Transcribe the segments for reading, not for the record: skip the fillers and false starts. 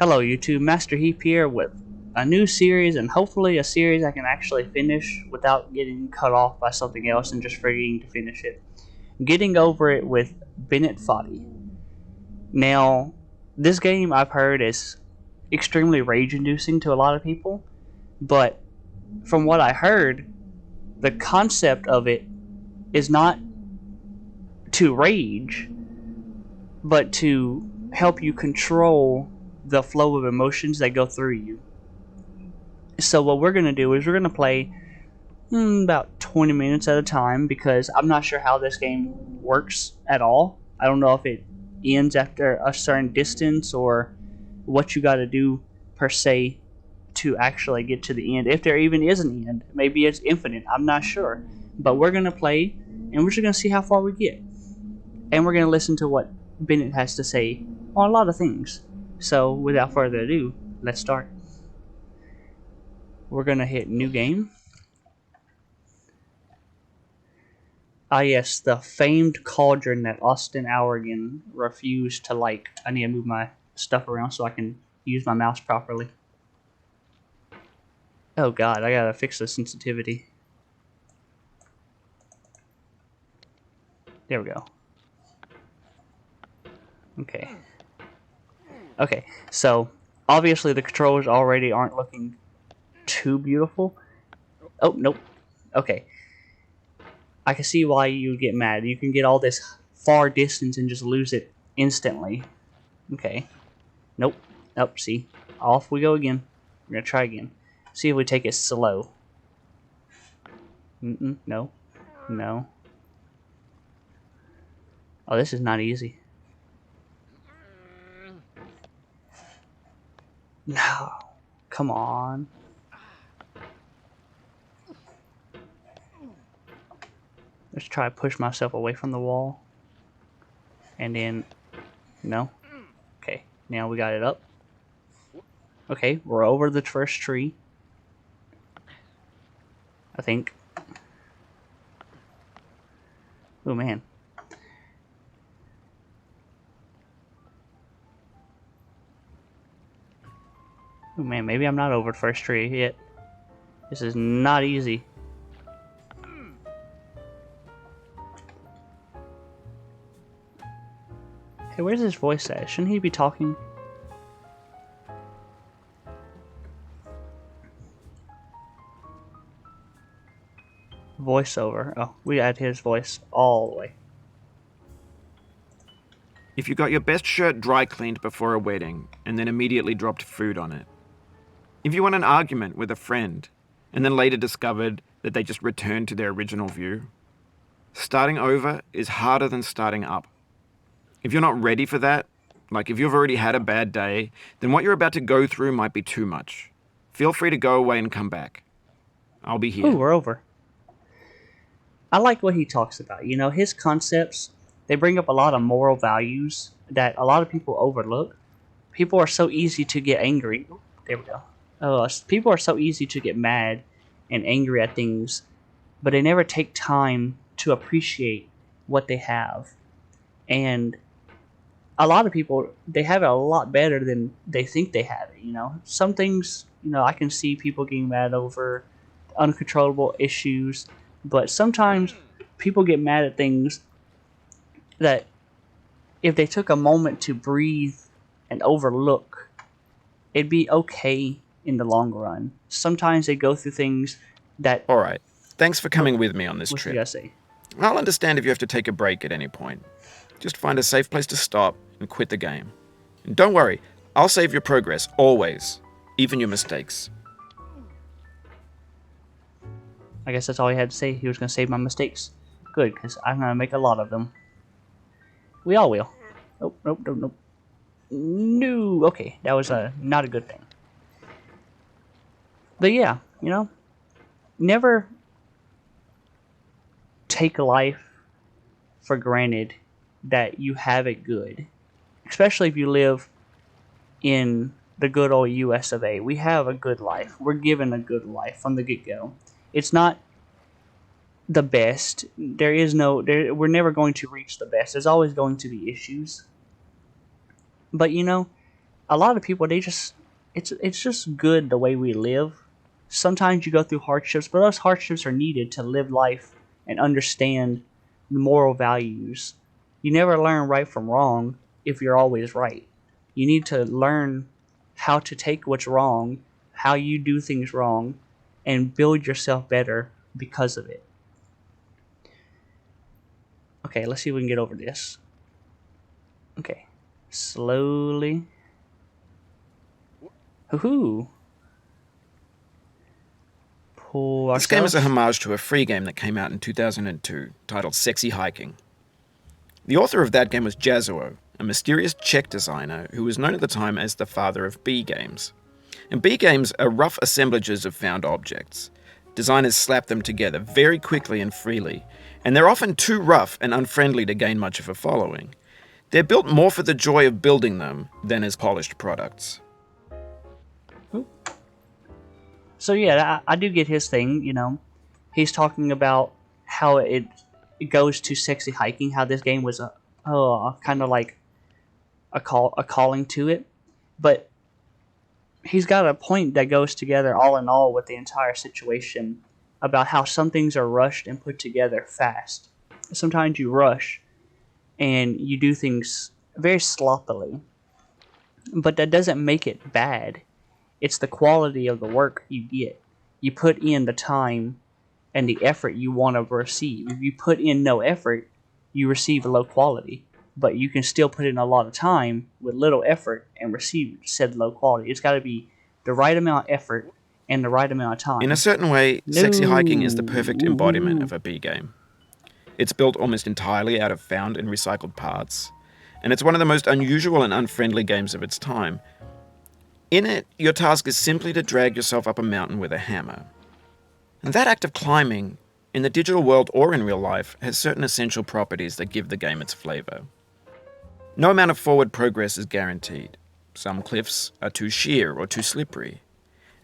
Hello YouTube, Master Heap here with a new series, and hopefully a series I can actually finish without getting cut off by something else and just forgetting to finish it. Getting Over It with Bennett Foddy. Now, this game I've heard is extremely rage-inducing to a lot of people, but from what I heard, the concept of it is not to rage, but to help you control the flow of emotions that go through you. So what we're going to do is we're going to play about 20 minutes at a time, because I'm not sure how this game works at all. I don't know if it ends after a certain distance or what you got to do per se to actually get to the end. If there even is an end, maybe it's infinite, I'm not sure. But we're going to play and we're just going to see how far we get. And we're going to listen to what Bennett has to say on a lot of things. So without further ado, let's start. We're going to hit new game. Ah yes, the famed cauldron that Austin Auergen refused to like. I need to move my stuff around so I can use my mouse properly. Oh god, I gotta fix the sensitivity. There we go. Okay, so obviously the controls already aren't looking too beautiful. Oh, nope. Okay. I can see why you get mad. You can get all this far distance and just lose it instantly. Okay. Nope. Nope, see. Off we go again. We're gonna try again. See if we take it slow. No. No. Oh, this is not easy. No. Come on. Let's try to push myself away from the wall. And then... No. Okay. Now we got it up. Okay. We're over the first tree. I think. Oh, man. Oh, man. Maybe I'm not over the first tree yet. This is not easy. Hey, where's his voice at? Shouldn't he be talking? Voiceover. Oh, we add his voice all the way. If you got your best shirt dry cleaned before a wedding and then immediately dropped food on it. If you won an argument with a friend and then later discovered that they just returned to their original view. Starting over is harder than starting up. If you're not ready for that, like if you've already had a bad day, then what you're about to go through might be too much. Feel free to go away and come back. I'll be here. Ooh, we're over. I like what he talks about. You know, his concepts, they bring up a lot of moral values that a lot of people overlook. People are so easy to get angry. There we go. People are so easy to get mad and angry at things, but they never take time to appreciate what they have. And a lot of people, they have it a lot better than they think they have it, you know. Some things, you know, I can see people getting mad over uncontrollable issues, but sometimes people get mad at things that if they took a moment to breathe and overlook, it'd be okay in the long run. Sometimes they go through things that... Alright, thanks for coming with me on this What trip. should I say? I'll understand if you have to take a break at any point. Just find a safe place to stop and quit the game. And don't worry, I'll save your progress, always. Even your mistakes. I guess that's all he had to say. He was going to save my mistakes. Good, because I'm going to make a lot of them. We all will. Nope, nope, nope, nope. No. Okay, that was not a good thing. But yeah, you know, never take life for granted that you have it good. Especially if you live in the good old US of A. We have a good life. We're given a good life from the get-go. It's not the best. We're never going to reach the best. There's always going to be issues. But you know, a lot of people, it's just good the way we live. Sometimes you go through hardships, but those hardships are needed to live life and understand the moral values. You never learn right from wrong if you're always right. You need to learn how to take what's wrong, how you do things wrong, and build yourself better because of it. Okay, let's see if we can get over this. Okay. Slowly. Hoo-hoo. Pull This game is a ourselves. homage to a free game that came out in 2002 titled Sexy Hiking. The author of that game was Jazuo, a mysterious Czech designer who was known at the time as the father of B games. And B games are rough assemblages of found objects. Designers slap them together very quickly and freely, and they're often too rough and unfriendly to gain much of a following. They're built more for the joy of building them than as polished products. So yeah, I do get his thing. You know, he's talking about how it goes to sexy hiking. How this game was a kind of like a calling to it, but he's got a point that goes together all in all with the entire situation about how some things are rushed and put together fast. Sometimes you rush and you do things very sloppily, but that doesn't make it bad. It's the quality of the work you get. You put in the time and the effort you want to receive. If you put in no effort, you receive low quality. But you can still put in a lot of time with little effort and receive said low quality. It's got to be the right amount of effort and the right amount of time. In a certain way, No. Sexy Hiking is the perfect embodiment of a B game. It's built almost entirely out of found and recycled parts, and it's one of the most unusual and unfriendly games of its time. In it, your task is simply to drag yourself up a mountain with a hammer. And that act of climbing, in the digital world or in real life, has certain essential properties that give the game its flavour. No amount of forward progress is guaranteed. Some cliffs are too sheer or too slippery.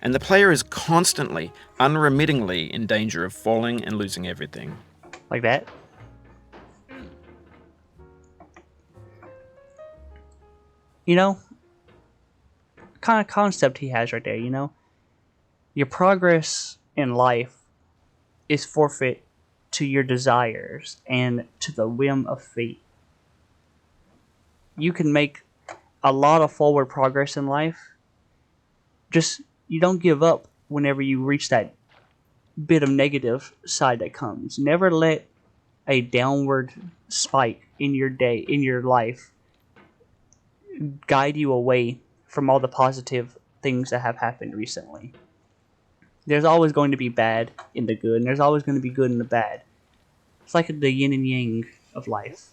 And the player is constantly, unremittingly in danger of falling and losing everything. Like that. You know, kind of concept he has right there, you know? Your progress in life is forfeit to your desires and to the whim of fate. You can make a lot of forward progress in life. Just, you don't give up whenever you reach that bit of negative side that comes. Never let a downward spike in your day, in your life, guide you away from all the positive things that have happened recently. There's always going to be bad in the good, and there's always going to be good in the bad. It's like the yin and yang of life.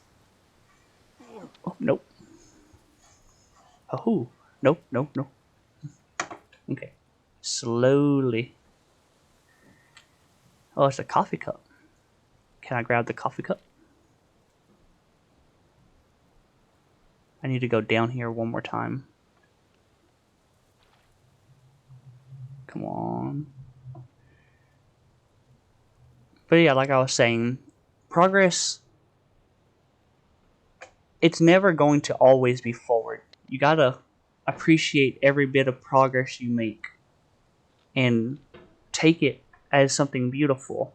Oh, nope. Oh, nope, nope, nope. Okay. Slowly. Oh, it's a coffee cup. Can I grab the coffee cup? I need to go down here one more time. Come on. But yeah, like I was saying, progress, it's never going to always be forward. You gotta appreciate every bit of progress you make and take it as something beautiful.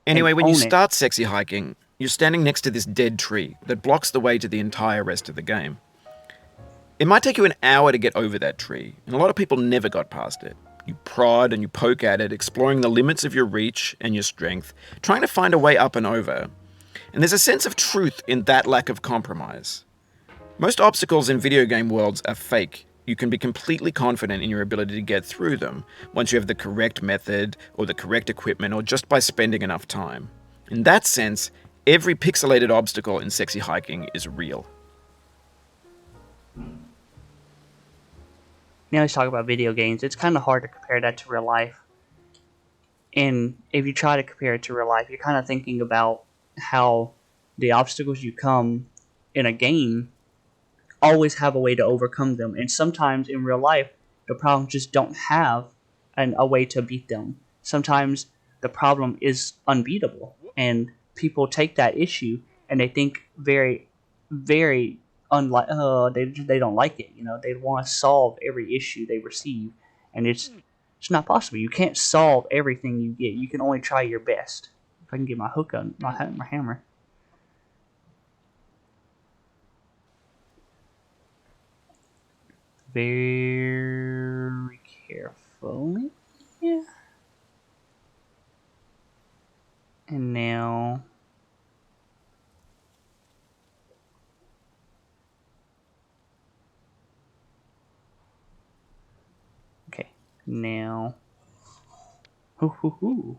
Anyway, when you own it. start Sexy Hiking, you're standing next to this dead tree that blocks the way to the entire rest of the game. It might take you an hour to get over that tree, and a lot of people never got past it. You prod and you poke at it, exploring the limits of your reach and your strength, trying to find a way up and over. And there's a sense of truth in that lack of compromise. Most obstacles in video game worlds are fake. You can be completely confident in your ability to get through them once you have the correct method or the correct equipment or just by spending enough time. In that sense, every pixelated obstacle in Sexy Hiking is real. Now let's talk about video games. It's kind of hard to compare that to real life. And if you try to compare it to real life, you're kind of thinking about how the obstacles you come in a game always have a way to overcome them. And sometimes in real life, the problems just don't have a way to beat them. Sometimes the problem is unbeatable. And people take that issue and they think very, very they don't like it. They want to solve every issue they receive, and it's not possible. You can't solve everything you get. You can only try your best. If I can get my hook on my hammer. Very carefully. Yeah. And now. Okay. Now. Hoo hoo hoo.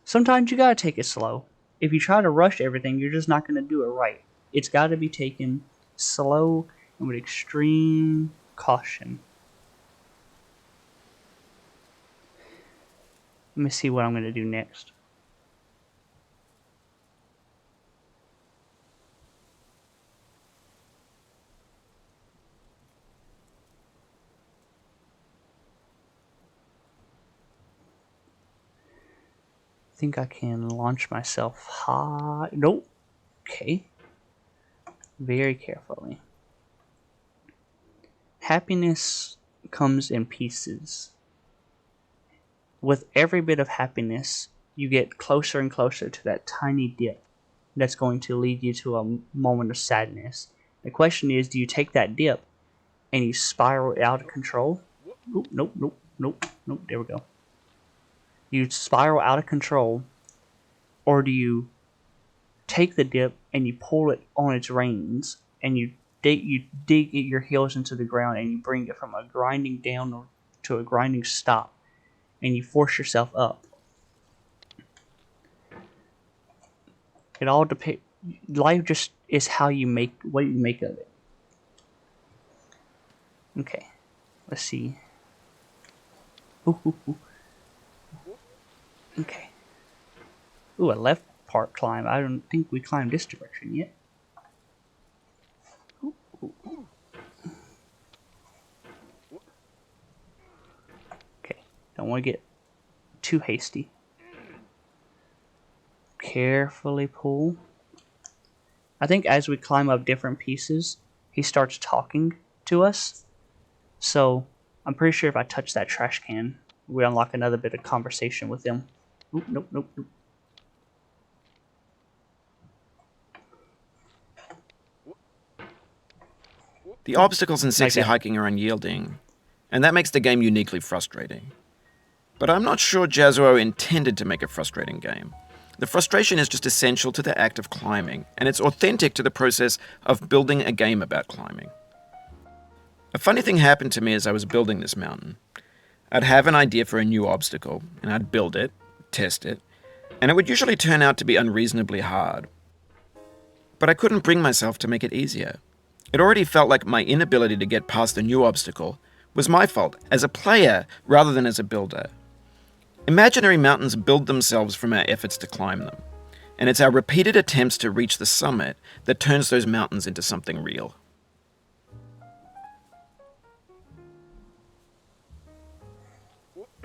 Sometimes you gotta take it slow. If you try to rush everything, you're just not gonna do it right. It's gotta be taken slow and with extreme caution. Let me see what I'm gonna do next. I think I can launch myself high. Nope. Okay. Very carefully. Happiness comes in pieces. With every bit of happiness, you get closer and closer to that tiny dip that's going to lead you to a moment of sadness. The question is, do you take that dip and you spiral out of control? Oop, nope, nope, nope, nope. There we go. You spiral out of control, or do you take the dip and you pull it on its reins and you dig your heels into the ground and you bring it from a grinding down to a grinding stop and you force yourself up. It all depends. Life just is how you make what you make of it. Okay, let's see. Ooh, ooh, ooh. Okay. Ooh, a left part climb. I don't think we climbed this direction yet. Ooh, ooh, ooh. Okay, don't want to get too hasty. Carefully pull. I think as we climb up different pieces, he starts talking to us. So I'm pretty sure if I touch that trash can, we unlock another bit of conversation with him. Oop, nope, nope, nope. The obstacles in Like sexy that. hiking are unyielding, and that makes the game uniquely frustrating. But I'm not sure Jazuo intended to make a frustrating game. The frustration is just essential to the act of climbing, and it's authentic to the process of building a game about climbing. A funny thing happened to me as I was building this mountain. I'd have an idea for a new obstacle, and I'd build it, test it, and it would usually turn out to be unreasonably hard. But I couldn't bring myself to make it easier. It already felt like my inability to get past the new obstacle was my fault as a player rather than as a builder. Imaginary mountains build themselves from our efforts to climb them, and it's our repeated attempts to reach the summit that turns those mountains into something real.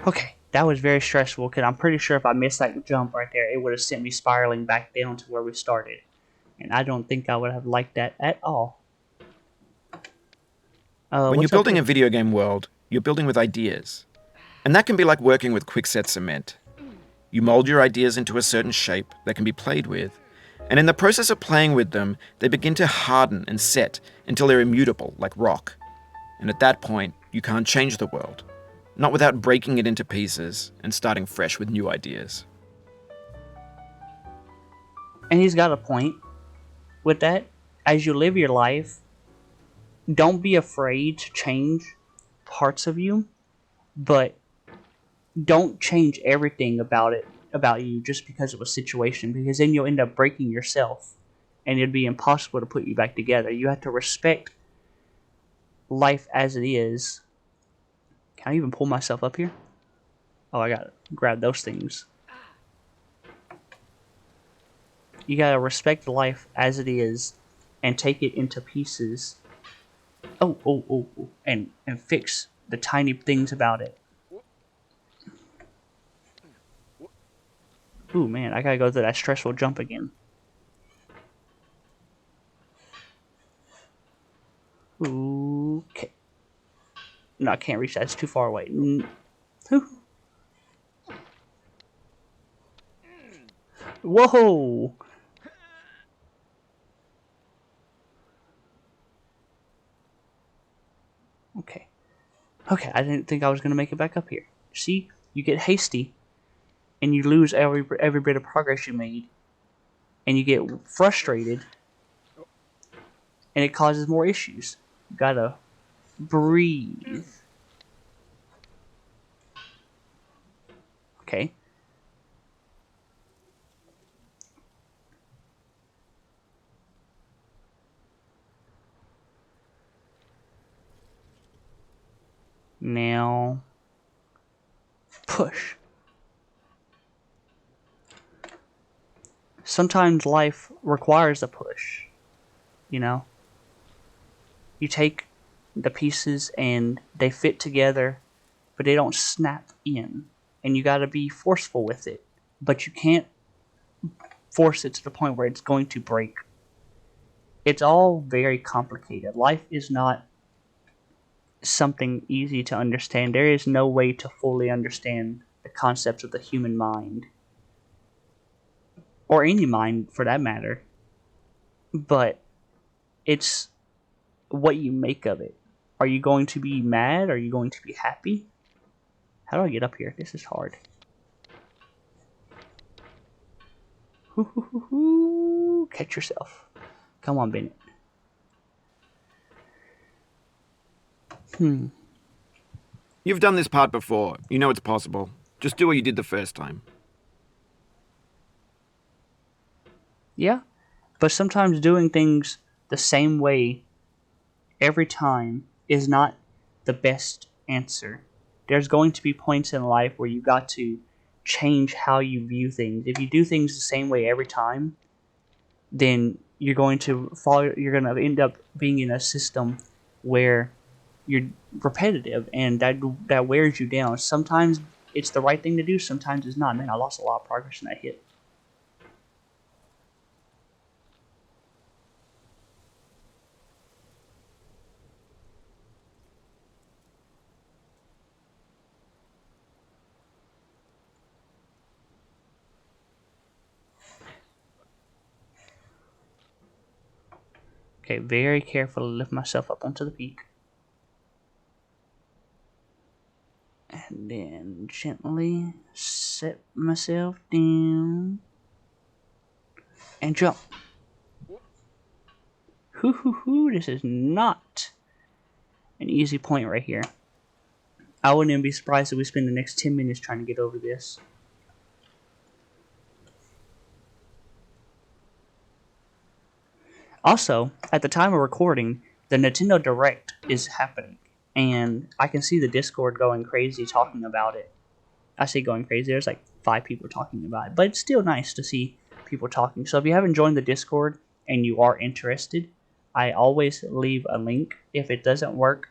Okay, that was very stressful because I'm pretty sure if I missed that jump right there, it would have sent me spiraling back down to where we started. And I don't think I would have liked that at all. When you're What's up building here? a video game world, you're building with ideas. And that can be like working with quickset cement. You mold your ideas into a certain shape that can be played with, and in the process of playing with them, they begin to harden and set until they're immutable, like rock. And at that point, you can't change the world. Not without breaking it into pieces and starting fresh with new ideas. And he's got a point with that. As you live your life, don't be afraid to change parts of you, but don't change everything about you just because of a situation, because then you'll end up breaking yourself and it'd be impossible to put you back together. You have to respect life as it is. Can I even pull myself up here? Oh, I gotta grab those things. You gotta respect life as it is and take it into pieces. Oh, and fix the tiny things about it. Ooh, man, I gotta go through that stressful jump again. No, I can't reach that. It's too far away. Whoa! Okay. Okay, I didn't think I was going to make it back up here. See? You get hasty, and you lose every bit of progress you made. And you get frustrated, and it causes more issues. You gotta breathe. Okay? Now, push. Sometimes life requires a push, you know? You take the pieces and they fit together, but they don't snap in. And you gotta be forceful with it. But you can't force it to the point where it's going to break. It's all very complicated. Life is not something easy to understand. There is no way to fully understand the concepts of the human mind, or any mind for that matter, but it's what you make of it. Are you going to be mad? Are you going to be happy? How do I get up here? This is hard. Catch yourself. Come on, Bennett. You've done this part before. You know it's possible. Just do what you did the first time. Yeah, but sometimes doing things the same way every time is not the best answer. There's going to be points in life where you got to change how you view things. If you do things the same way every time, then you're going to fall. You're going to end up being in a system where you're repetitive, and that wears you down. Sometimes it's the right thing to do. Sometimes it's not. Man, I lost a lot of progress in that hit. Okay, very carefully lift myself up onto the peak. And then gently set myself down. And jump. This is not an easy point right here. I wouldn't even be surprised if we spend the next 10 minutes trying to get over this. Also, at the time of recording, the Nintendo Direct is happening, and I can see the Discord going crazy talking about it. I say going crazy, there's like 5 people talking about it, but it's still nice to see people talking. So if you haven't joined the Discord and you are interested, I always leave a link. If it doesn't work,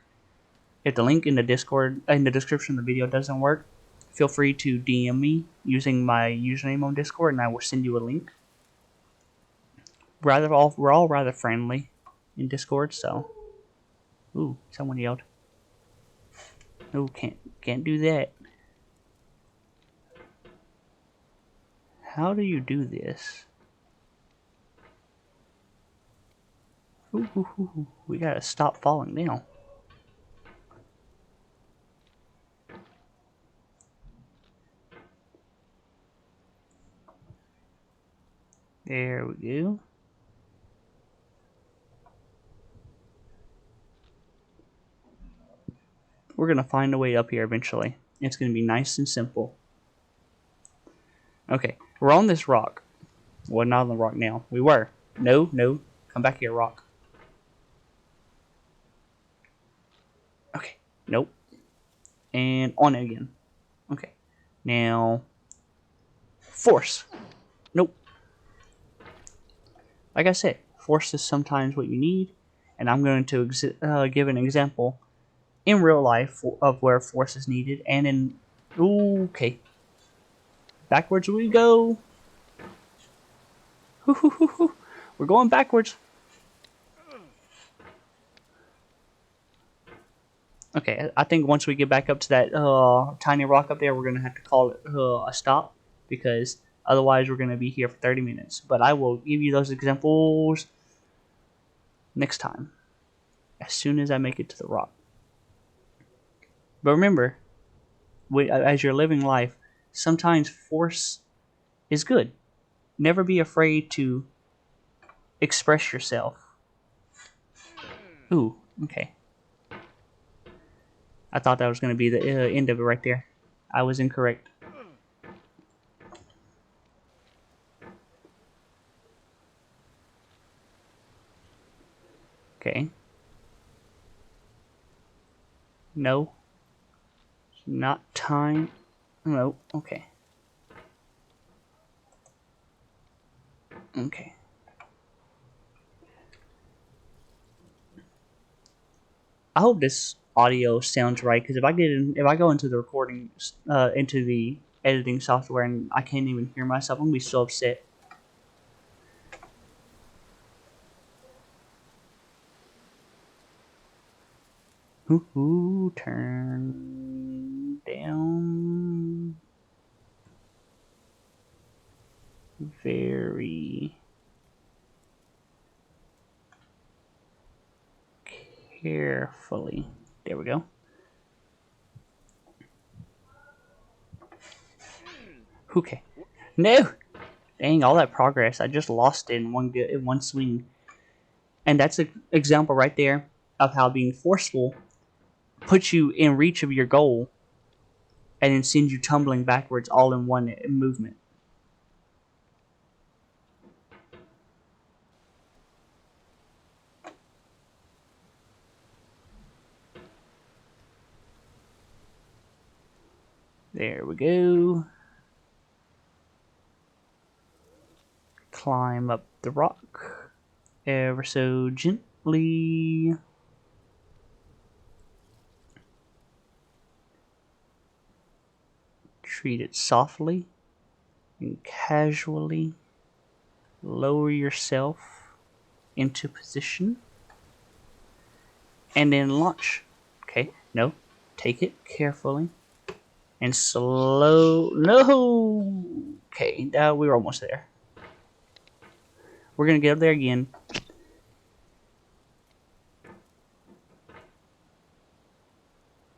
if the link in the Discord, in the description of the video doesn't work, feel free to DM me using my username on Discord, and I will send you a link. We're all rather friendly in Discord, so. Ooh, someone yelled. Oh, can't do that. How do you do this? Ooh, we gotta stop falling down. There we go. We're gonna find a way up here eventually. It's gonna be nice and simple. Okay, we're on this rock. Well, not on the rock now. We were. No. Come back here, rock. Okay. Nope. And on it again. Okay. Now, force. Nope. Like I said, force is sometimes what you need, and I'm going to give an example in real life of where force is needed, and in... Okay. Backwards we go. We're going backwards. Okay, I think once we get back up to that tiny rock up there, we're going to have to call it a stop, because otherwise we're going to be here for 30 minutes. But I will give you those examples next time, as soon as I make it to the rock. But remember, as you're living life, sometimes force is good. Never be afraid to express yourself. Ooh, okay. I thought that was going to be the end of it right there. I was incorrect. Okay. No. Not time. No. Okay. Okay. I hope this audio sounds right, because if I go into the recording, into the editing software, and I can't even hear myself, I'm gonna be so upset. Ooh, turn down. Very carefully. There we go. Okay. No! Dang, all that progress. I just lost it in one swing. And that's an example right there of how being forceful puts you in reach of your goal and then sends you tumbling backwards all in one movement. There we go. Climb up the rock ever so gently. Treat it softly and casually. Lower yourself into position and then launch. Okay, no, take it carefully and slow. No. Okay, now we were almost there. We're gonna get up there again.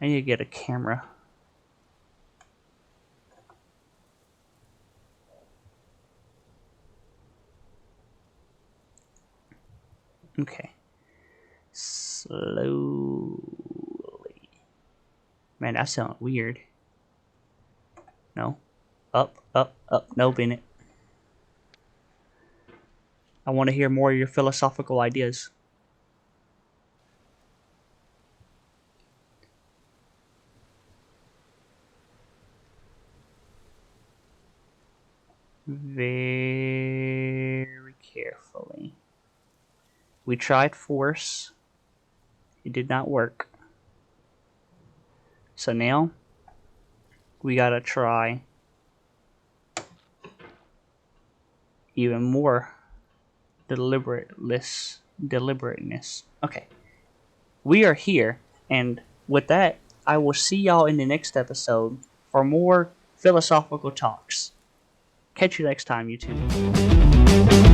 I need to get a camera. Okay. Slowly. Man, that sounds weird. No. Up, up, up. No, Bennett. I want to hear more of your philosophical ideas. Very carefully. We tried force. It did not work. So now we gotta try even more deliberateness. Okay. We are here, and with that, I will see y'all in the next episode for more philosophical talks. Catch you next time, YouTube.